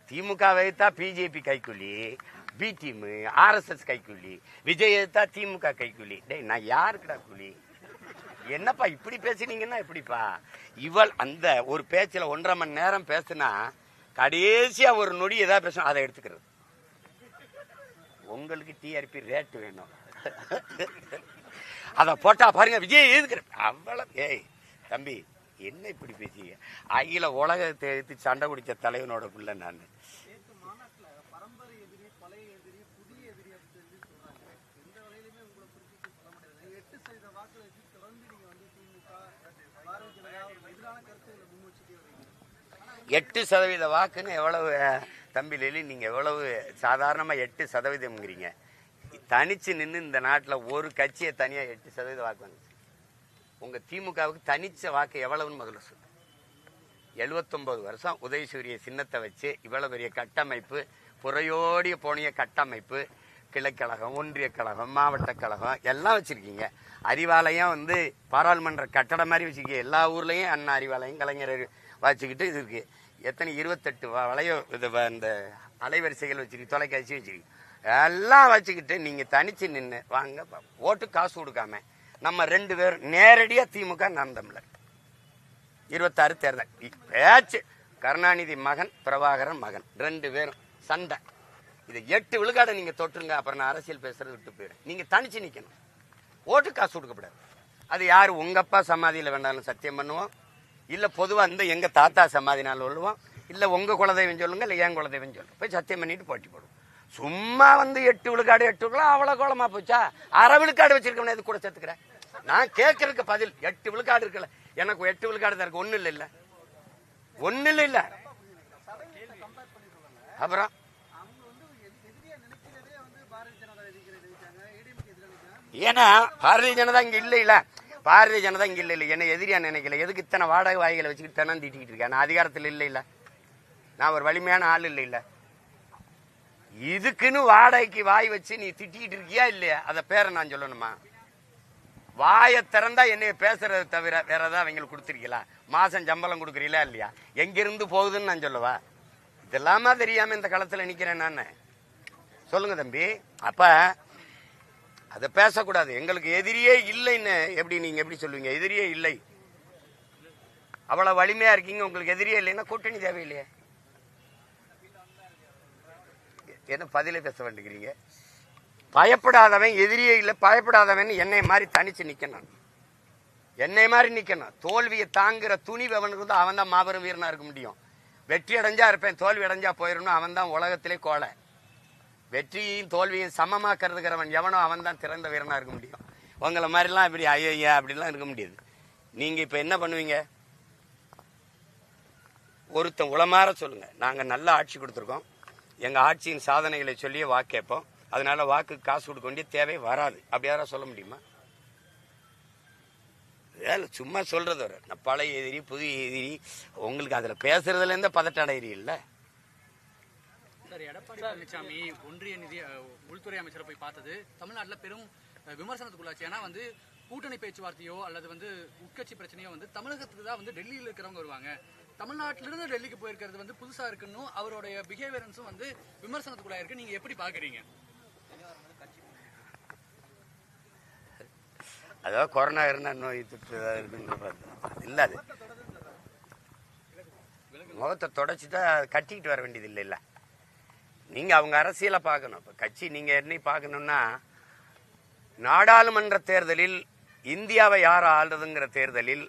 திமுக வைத்தா பிஜேபி கைக்கூலி, பி டீம் ஆர்எஸ்எஸ் கைக்கூலி, விஜய் எடுத்தா திமுக கைக்கூலி. டேய், நான் யாருக்குடா கூலி? என்னப்பா இப்படி பேசினீங்கன்னா எப்படிப்பா? இவள் அந்த ஒரு பேச்சுல 1.5 மணி நேரம் பேசுனா கடைசியா ஒரு நொடி ஏதாவது பேசணும், அதை எடுத்துக்கிறது. உங்களுக்கு டிஆர்பி ரேட் வேணும், அத போட்டா பாருங்க விஜய் எதுக்குற அவ்வளவு. ஏய் தம்பி, என்ன இப்படி பேசிங்க? அகில உலகத்தை எடுத்து சண்டை குடிச்ச தலைவனோட பிள்ளை நான். எட்டு 8% வாக்குன்னு எவ்வளவு தம்பி லெலி? நீங்க எவ்வளவு சாதாரணமா 8%ங்கிறீங்க. தனிச்சு நின்று இந்த நாட்டில் ஒரு கட்சியை தனியா 8% வாக்கு வந்துச்சு. உங்க திமுகவுக்கு தனிச்ச வாக்கு எவ்வளவுன்னு முதல்ல சொல்லு. 79 வருஷம் உதயசூரிய சின்னத்தை வச்சு இவ்வளவு பெரிய கட்டமைப்பு, புறையோடிய போனிய கட்டமைப்பு, கிளைக்கழகம், ஒன்றிய கழகம், மாவட்ட கழகம் எல்லாம் வச்சிருக்கீங்க. அறிவாலயம் வந்து பாராளுமன்ற கட்டடம் மாதிரி வச்சிருக்கீங்க. எல்லா ஊர்லயும் அண்ணா அறிவாலயம், கலைஞர் வச்சுக்கிட்டு இது இருக்கு. எத்தனை 28 இந்த அலைவரிசைகள் வச்சிருக்கு, தொலைக்காட்சி வச்சிருக்கு, எல்லாம் வச்சுக்கிட்டு நீங்க தனிச்சு நின்று வாங்க ஓட்டு காசு கொடுக்காம நம்ம 2 பேரும் நேரடியா திமுக நாம் தமிழர் 26 தேர்தல் பேச்சு. கருணாநிதி மகன், பிரபாகரன் மகன், 2 பேரும் சண்டை. இதை 8 விழுக்காடை நீங்க தொட்டுருங்க, அப்புறம் நான் அரசியல் பேசுறது விட்டு போயிடும். நீங்க தனிச்சு நிக்கணும், ஓட்டு காசு கொடுக்கப்படாது. அது யாரு உங்க அப்பா சமாதியில வேண்டாலும் சத்தியம் பண்ணுவோம், இல்ல பொதுவா இந்த எங்க தாத்தா சமாதினால சொல்லுவோம், இல்ல உங்க குலதெய்வம் சொல்லுங்க, இல்ல என் குலதெய்வம் சொல்லுங்க, போய் சத்தியம் பண்ணிட்டு போட்டி போடுவோம். சும்மா வந்து 8 விழுக்காடு 8 விழுக்காடு அவ்வளவு கோலமா போச்சா? அரை விழுக்காடு வச்சிருக்கேன், இது கூட சேர்த்துக்கிறேன். நான் கேட்கறதுக்கு பதில் 8 விழுக்காடு இருக்குல்ல, எனக்கு 8 விழுக்காடு தான் இருக்கு, ஒண்ணு இல்ல ஒண்ணு இல்ல. அப்புறம் ஏன்னா பாரதிய ஜனதா இங்க இல்ல, பாரதிய ஜனதா இங்க இல்ல, என்ன எதிரியா நினைக்கல. எதுக்கு இத்தனை வாடகை வாய்களை வச்சுக்கிட்டு தானே திட்டிக்கிட்டு இருக்கேன்? நான் அதிகாரத்தில் இல்ல, நான் ஒரு வலிமையான ஆள் இல்ல. இதுக்குன்னு வாடகைக்கு வாய் வச்சு நீ திட்டிக்கிட்டு இருக்கியா இல்லையா? அத பேரை நான் சொல்லணுமா? வாயை திறந்தா என்னைய பேசுறது தவிர வேற ஏதாவது அவங்களுக்கு கொடுத்துருக்கீங்களா? மாசம் சம்பளம் கொடுக்குறீங்களா இல்லையா? எங்கிருந்து போகுதுன்னு நான் சொல்லவா? இதெல்லாமா தெரியாம இந்த களத்துல நிக்கிறேன் நான். சொல்லுங்க தம்பி. அப்ப அத பேசக்கூடாது. எங்களுக்கு எதிரியே இல்லைன்னு எப்படி நீங்க எப்படி சொல்லுவீங்க? எதிரியே இல்லை, அவ்வளவு வலிமையா இருக்கீங்க, உங்களுக்கு எதிரியே இல்லைன்னா கூட்டணி தேவையில்லையே. என்ன பதிலே பேச வேண்டிக்கிறீங்க? பயப்படாதவன் எதிரியே இல்லை, பயப்படாதவன் என்னை மாதிரி தனிச்சு நிக்கணும், என்னை மாதிரி நிக்கணும். தோல்வியை தாங்குற துணிவு அவனுக்கு வந்து அவன் தான் மாபெரும் வீரனா இருக்க முடியும். வெற்றி அடைஞ்சா இருப்பேன், தோல்வி அடைஞ்சா போயிடணும், அவன் தான் உலகத்திலே கோலை. வெற்றியையும் தோல்வியும் சமமாக்குறதுக்கிறவன் எவனோ அவன் தான் திறந்த வீரனா இருக்க முடியும். உங்களை மாதிரிலாம் இப்படி ஐயா அப்படிலாம் இருக்க முடியாது. நீங்க இப்ப என்ன பண்ணுவீங்க? ஒருத்தன் உளமாற சொல்லுங்க, நாங்க நல்ல ஆட்சி கொடுத்துருக்கோம், எங்க ஆட்சியின் சாதனைகளை சொல்லியே வாக்கு கேட்போம், அதனால வாக்கு காசு கொடுக்க வேண்டிய தேவை வராது, அப்படி யாரா சொல்ல முடியுமா? சும்மா சொல்றது வர பழைய எதிரி புதிய எதிரி, உங்களுக்கு அதுல பேசுறதுல இருந்த பதட்ட அடையிறி இல்ல. சார், எடப்பாடி பழனிசாமி ஒன்றிய உள்துறை அமைச்சரை போய் பார்த்தது தமிழ்நாட்டில் பெரும் விமர்சனத்துக்குள்ளாச்சு. ஏன்னா வந்து கூட்டணி பேச்சுவார்த்தையோ அல்லது வந்து உட்கட்சி பிரச்சனையோ வந்து தமிழகத்துக்கு தான் வந்து டெல்லியில் இருக்கிறவங்க வருவாங்க, தமிழ்நாட்டிலிருந்து டெல்லிக்கு போயிருக்கிறது வந்து புதுசா இருக்குன்னு அவருடைய பிஹேவியரன்ஸும் வந்து விமர்சனத்துக்குள்ளா இருக்கு. நீங்க எப்படி பாக்குறீங்க? அதாவது கொரோனா இருந்தா நோய் தொற்று இருக்குன்னு இல்ல, அது முகத்தை தொடச்சிட்டா கட்டிக்கிட்டு வர வேண்டியது இல்லை. இல்ல நீங்க அவங்க அரசியலை பார்க்கணும். இப்ப கட்சி நீங்க என்ன பார்க்கணும்னா, நாடாளுமன்ற தேர்தலில் இந்தியாவை யார் ஆள்றதுங்கிற தேர்தலில்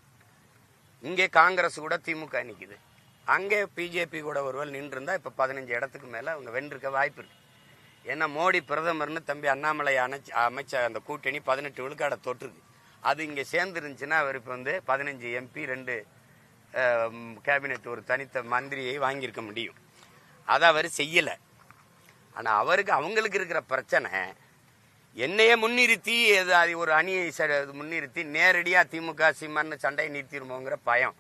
இங்கே காங்கிரஸ் கூட திமுக நிக்குது, அங்கே பிஜேபி கூட ஒருவர் நின்று இருந்தா இப்ப 15 இடத்துக்கு மேல அவங்க வென்றிருக்க வாய்ப்பு இருக்கு. ஏன்னா மோடி பிரதமர்னு தம்பி அண்ணாமலை அமைச்ச அந்த கூட்டணி 18 விழுக்காடை தொற்றுது. அது இங்க சேர்ந்து இருந்துச்சுன்னா அவர் இப்ப வந்து 15 MP 2 கேபினெட் ஒரு தனித்த மந்திரியை வாங்கியிருக்க முடியும். அதை அவர் செய்யல. ஆனா அவங்களுக்கு இருக்கிற பிரச்சனை என்னையே முன்னிறுத்தி அது ஒரு அணியை முன்னிறுத்தி நேரடியா திமுக சீமான்னு சண்டையை நிறுத்திடுமோங்கிற பயம்.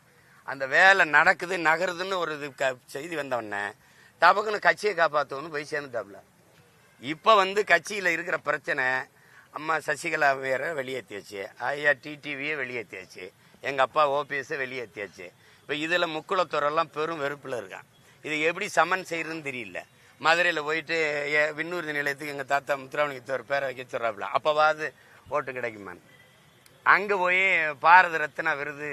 அந்த வேலை நடக்குது நகருதுன்னு ஒரு செய்தி வந்தவொடனே டபக்குன்னு கட்சியை காப்பாற்றணும்னு போய் சேர்ந்துட்டாப்ல. இப்ப வந்து கட்சியில இருக்கிற பிரச்சனை, அம்மா சசிகலா வேற வெளியேற்றியாச்சு, ஐயா டிடிவியே வெளியேற்றியாச்சு, எங்க அப்பா ஓபிஎஸ் வெளியேற்றியாச்சு. இப்ப இதுல முக்குளத்தோரெல்லாம் பெரும் வெறுப்புல இருக்கான். இது எப்படி சமன் செய்யறதுன்னு தெரியல. மதுரையில போயிட்டு விண்ணூர்தி நிலையத்துக்கு எங்க தாத்தா முத்துராமலிங்கத்தோர் பேரை வைக்க சொல்றாப்புல, அப்பவாது ஓட்டு கிடைக்குமான்னு அங்க போய் பாரத ரத்னா விருது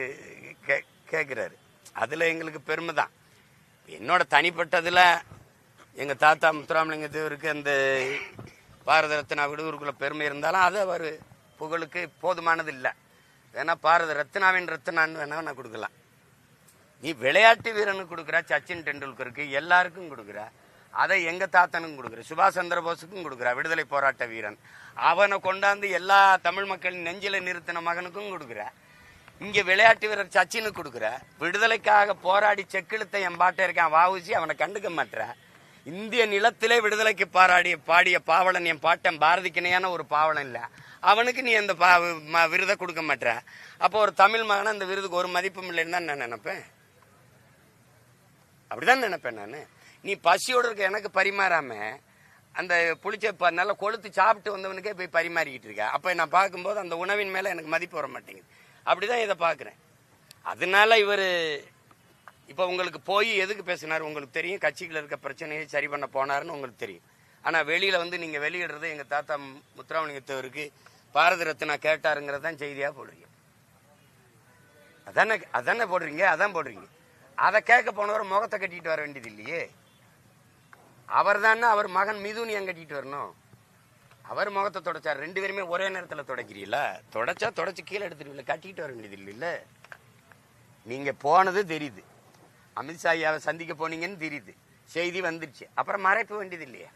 கேட்கிறாரு. அதுல எங்களுக்கு பெருமை தான். என்னோட தனிப்பட்டதுல எங்க தாத்தா முத்துராமலிங்கத்தேவருக்கு அந்த பாரத ரத்னா விடுவருக்குள்ள பெருமை இருந்தாலும் அது அவர் புகழுக்கு போதுமானது இல்லை. வேணா பாரத ரத்னாவின் ரத்னான்னு வேணா நான் கொடுக்கலாம். நீ விளையாட்டு வீரனுக்கு கொடுக்குற, சச்சின் டெண்டுல்கருக்கு எல்லாருக்கும் கொடுக்குற, அதை எங்க தாத்தனுக்கும் கொடுக்குற, சுபாஷ் சந்திர போஸுக்கும் கொடுக்குற, விடுதலை போராட்ட வீரன், அவனை கொண்டாந்து எல்லா தமிழ் மக்களின் நெஞ்சில நிறுத்தின மகனுக்கும் கொடுக்குற. இங்க விளையாட்டு வீரர் சச்சினுக்கு கொடுக்குற, விடுதலைக்காக போராடி செக்கிழுத்த என் பாட்டை இருக்கான் வாவுசி, அவனை கண்டுக்க மாட்டுற. இந்திய நிலத்திலே விடுதலைக்கு பாடிய பாவலன் என் பாட்டன் பாரதிக்கிணையான ஒரு பாவலன் இல்ல, அவனுக்கு நீ அந்த விருதை கொடுக்க மாட்ட. அப்போ ஒரு தமிழ் மகனை அந்த விருதுக்கு ஒரு மதிப்பும் இல்லைன்னு தான் நான் நினைப்பேன். அப்படிதான் நினைப்பேன் நான். நீ பசியோடு இருக்க எனக்கு பரிமாறாம அந்த புளிச்ச நல்லா கொளுத்து சாப்பிட்டு வந்தவனுக்கே போய் பரிமாறிக்கிட்டு இருக்க. அப்ப நான் பார்க்கும்போது அந்த உணவின் மேல எனக்கு மதிப்பு வர மாட்டேங்குது. அப்படிதான் இதை பாக்குறேன். அதனால இவரு இப்ப உங்களுக்கு போய் எதுக்கு பேசினார் உங்களுக்கு தெரியும், கட்சிகள் இருக்க பிரச்சனையை சரி பண்ண போனாருன்னு உங்களுக்கு தெரியும். ஆனா வெளியில வந்து நீங்க வெளியிடுறது எங்க தாத்தா முத்துராமலிங்கத்தவருக்கு பாரத ரத்னா கேட்டாருங்கிறதான் செய்தியா போடுறீங்க. அதானே போடுறீங்க, அதான் போடுறீங்க. அதை கேட்க போனவரை முகத்தை கட்டிட்டு வர வேண்டியது இல்லையே. அவர் தானே அவர் மகன் மிதுன் ஏன் கட்டிட்டு வரணும்? அவர் முகத்தை தொடச்சார். 2 பேருமே ஒரே நேரத்தில் தொடக்கிறீல்ல? தொடச்சு கீழே எடுத்துருவீங்களா? கட்டிட்டு வர வேண்டியது இல்ல. நீங்க போனது தெரியுது, அமித்ஷா ஐயாவை சந்திக்க போனீங்கன்னு தெரியுது, செய்தி வந்துருச்சு, அப்புறம் மறைக்க வேண்டியது இல்லையா?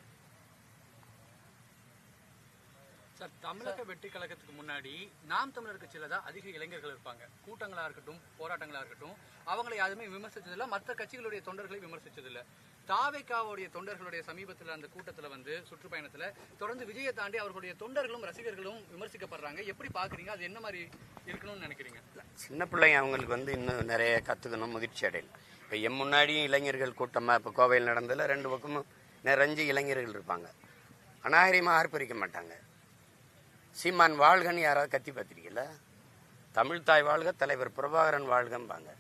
சார், தமிழக வெற்றி கழகத்துக்கு முன்னாடி நாம் தமிழர் கட்சியில தான் அதிக இளைஞர்கள் இருப்பாங்க. கூட்டங்களா இருக்கட்டும், போராட்டங்களா இருக்கட்டும், அவங்களை யாருமே விமர்சிச்சதில்லை. மற்ற கட்சிகளுடைய தொண்டர்களை விமர்சிச்சதில்லை. தாவேக்காவுடைய தொண்டர்களுடைய சமீபத்தில் அந்த கூட்டத்தில் வந்து சுற்றுப்பயணத்தில் தொடர்ந்து விஜயை தாண்டி அவர்களுடைய தொண்டர்களும் ரசிகர்களும் விமர்சிக்கப்படுறாங்க. எப்படி பாக்குறீங்க? அது என்ன மாதிரி இருக்கணும்னு நினைக்கிறீங்க? சின்ன பிள்ளைங்க அவங்களுக்கு வந்து இன்னும் நிறைய கற்றுக்கணும், முதிர்ச்சி அடையணும். இப்போ என் முன்னாடியும் இளைஞர்கள் கூட்டமாக இப்போ கோவையில் நடந்ததில் 2 பக்கமும் நிறைஞ்சு இளைஞர்கள் இருப்பாங்க. அநாகரிகமாக ஆர்ப்பரிக்க மாட்டாங்க. சீமான் வாழ்கன்னு யாராவது கத்தி பார்த்திருக்கீங்களா? தமிழ் தாய் வாழ்க, தலைவர் பிரபாகரன் வாழ்கம்பாங்க.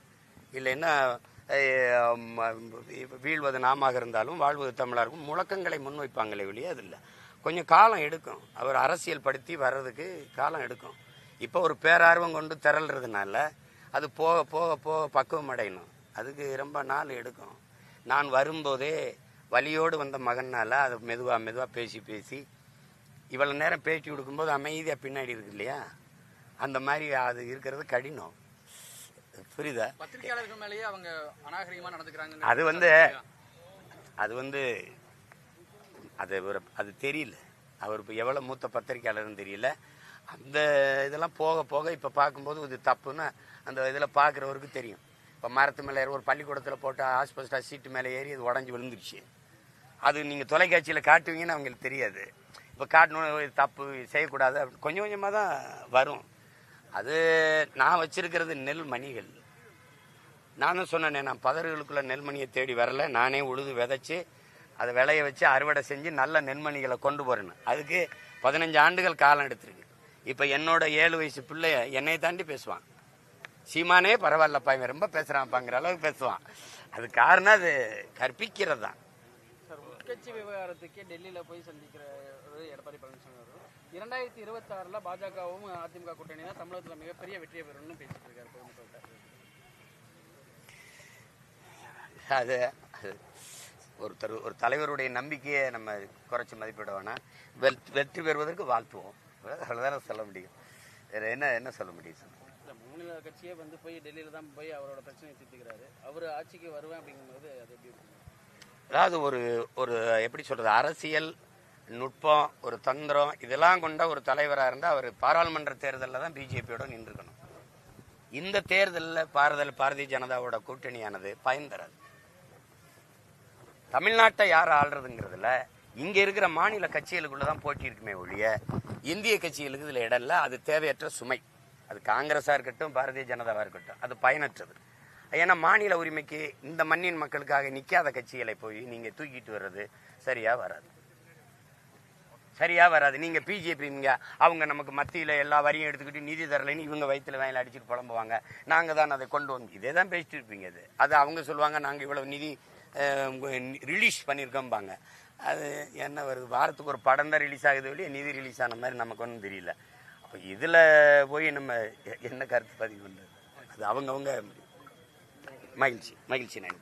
இல்லைன்னா வீழ்வது நாமாக இருந்தாலும் வாழ்வது தமிழாக இருக்கும் முழக்கங்களை முன்வைப்பாங்களே வெளியே. அது இல்லை, கொஞ்சம் காலம் எடுக்கும். அவர் அரசியல் படுத்தி வர்றதுக்கு காலம் எடுக்கும். இப்போ ஒரு பேரார்வம் கொண்டு திரள்றதுனால அது போக போக போக பக்குவம் அடையணும். அதுக்கு ரொம்ப நாள் எடுக்கும். நான் வரும்போதே வலியோடு வந்த மகனால அதை மெதுவாக பேசி இவ்வளோ நேரம் பேட்டி கொடுக்கும்போது அமைதியாக பின்னாடி இருக்கு இல்லையா, அந்த மாதிரி அது இருக்கிறது கடினம். புரியுதா? பத்திரிகையாளர்கள் மேலேயே அவங்க அநாகரிகமா நடந்துக்கிறாங்க. அது தெரியல. அவர் இப்போ எவ்வளோ மூத்த பத்திரிகையாளர்னு தெரியல. அந்த இதெல்லாம் போக போக இப்போ பார்க்கும்போது இது தப்புன்னு அந்த இதில் பார்க்குறவருக்கு தெரியும். இப்போ மரத்து மேலே ஒரு பள்ளிக்கூடத்தில் போட்டு ஆஸ்பெஸ்டாஸ் சீட்டு மேலே ஏறி அது உடஞ்சி விழுந்துருச்சு. அது நீங்கள் தொலைக்காட்சியில் காட்டுவீங்கன்னு அவங்களுக்கு தெரியாது. இப்போ காட்டணும், தப்பு செய்யக்கூடாது, கொஞ்சம் கொஞ்சமாக தான் வரும். அது நான் வச்சிருக்கிறது நெல் மணிகள். நானும் சொன்னேனே, நான் பதறுகளுக்குள்ள நெல்மணியை தேடி வரல, நானே உழுது விதைச்சி அதை விளைய வச்சு அறுவடை செஞ்சு நல்ல நெல்மணிகளை கொண்டு போறேன்னு. அதுக்கு 15 ஆண்டுகள் காலம் எடுத்திருக்கு. இப்போ என்னோட 7 வயசு பிள்ளை என்னை தாண்டி பேசுவான். சீமானே பரவாயில்லப்பா, இவன் ரொம்ப பேசுறான்ப்பாங்கிற அளவுக்கு பேசுவான். அது காரணம் அது கற்பிக்கிறது தான். சார், உட்கட்சி விவகாரத்துக்கே டெல்லியில் போய் சந்திக்கிற எடப்பாடி பழனிசாமி அவர்கள் 2026 பாஜகவும் அதிமுக கூட்டணி தான் தமிழகத்தில் மிகப்பெரிய வெற்றியை பெறும்னு பேசிட்டு இருக்காரு. அது ஒரு தலைவருடைய நம்பிக்கையை நம்ம குறைச்சி மதிப்பிட வேணாம். வெற்றி பெறுவதற்கு வாழ்த்துவோம், அவ்வளோதான் சொல்ல முடியும். வேற என்ன சொல்ல முடியும்? மாநில கட்சியே வந்து போய் டெல்லியில தான் போய் அவரோட பிரச்சனையை தீர்த்துக்கிறாரு. அவர் ஆட்சிக்கு வருவேன் அப்படிங்கும்போது அது எப்படி இருக்கு? அதாவது ஒரு எப்படி சொல்றது, அரசியல் நுட்பம், ஒரு தந்திரம், இதெல்லாம் கொண்ட ஒரு தலைவராக இருந்தால் அவர் பாராளுமன்ற தேர்தலில் தான் பிஜேபியோட நின்றுக்கணும். இந்த தேர்தலில் பாரதிய ஜனதாவோட கூட்டணியானது பயன் தராது. தமிழ்நாட்டை யார் ஆள்றதுங்கிறதுல இங்க இருக்கிற மாநில கட்சிகளுக்குள்ளதான் போட்டி இருக்குமே ஒழிய இந்திய கட்சிகளுக்கு இதுல இடம் இல்லை. அது தேவையற்ற சுமை. அது காங்கிரஸா இருக்கட்டும், பாரதிய ஜனதாவா இருக்கட்டும், அது பயனற்றது. ஏன்னா மாநில உரிமைக்கு இந்த மண்ணின் மக்களுக்காக நிக்காத கட்சிகளை போய் நீங்க தூக்கிட்டு வர்றது சரியா வராது. நீங்க பிஜேபி அவங்க நமக்கு மத்தியில எல்லா வரியும் எடுத்துக்கிட்டு நிதி தரலைன்னு இவங்க வயிற்றுல வேலை அடிச்சுட்டு புலம்புவாங்க. நாங்க தான் அதை கொண்டு வந்து இதே தான் பேசிட்டு இருப்பீங்க. அது அவங்க சொல்லுவாங்க நாங்க இவ்வளவு நிதி ரிலீஸ் பண்ணியிருக்கோம்பாங்க. அது என்ன வருது, வாரத்துக்கு ஒரு படம் தான் ரிலீஸ் ஆகுது வெளியே நிதி ரிலீஸ் ஆன மாதிரி நமக்கு ஒன்றும் தெரியல. அப்போ இதில் போய் நம்ம என்ன கருத்து பதிவு பண்ணுறது, அது அவங்கவுங்க. மகிழ்ச்சி நன்றி.